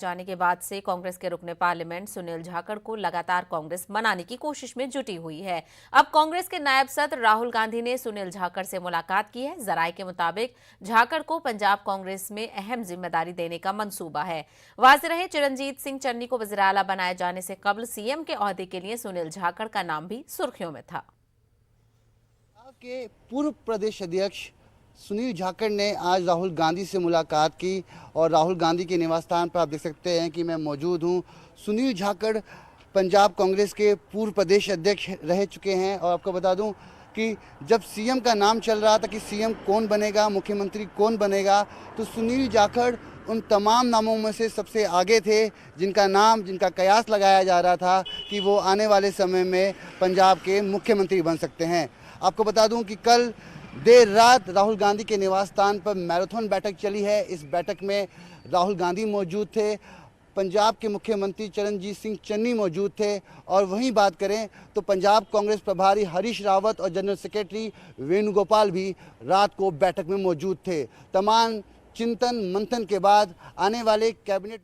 जाने के बाद से कांग्रेस के रुकने पार्लियामेंट सुनील जाखड़ को लगातार कांग्रेस मनाने की कोशिश में जुटी हुई है। अब कांग्रेस के नायब सदर राहुल गांधी ने सुनील जाखड़ से मुलाकात की है। जराये के मुताबिक जाखड़ को पंजाब कांग्रेस में अहम जिम्मेदारी देने का मंसूबा है। वाज़ेह रहे, चिरंजीत सिंह चन्नी को वज़ीर आला बनाए जाने से कबल सीएम के ओहदे के लिए सुनील जाखड़ का नाम भी सुर्खियों में था। के पूर्व प्रदेश अध्यक्ष सुनील जाखड़ ने आज राहुल गांधी से मुलाकात की और राहुल गांधी के निवास स्थान पर आप देख सकते हैं कि मैं मौजूद हूं। सुनील जाखड़ पंजाब कांग्रेस के पूर्व प्रदेश अध्यक्ष रह चुके हैं और आपको बता दूं कि जब सीएम का नाम चल रहा था कि सीएम कौन बनेगा, मुख्यमंत्री कौन बनेगा, तो सुनील जाखड़ उन तमाम नामों में से सबसे आगे थे जिनका कयास लगाया जा रहा था कि वो आने वाले समय में पंजाब के मुख्यमंत्री बन सकते हैं। आपको बता दूं कि कल देर रात राहुल गांधी के निवास स्थान पर मैराथन बैठक चली है। इस बैठक में राहुल गांधी मौजूद थे, पंजाब के मुख्यमंत्री चिरंजीत सिंह चन्नी मौजूद थे और वहीं बात करें तो पंजाब कांग्रेस प्रभारी हरीश रावत और जनरल सेक्रेटरी वेणुगोपाल भी रात को बैठक में मौजूद थे। तमाम चिंतन मंथन के बाद आने वाले कैबिनेट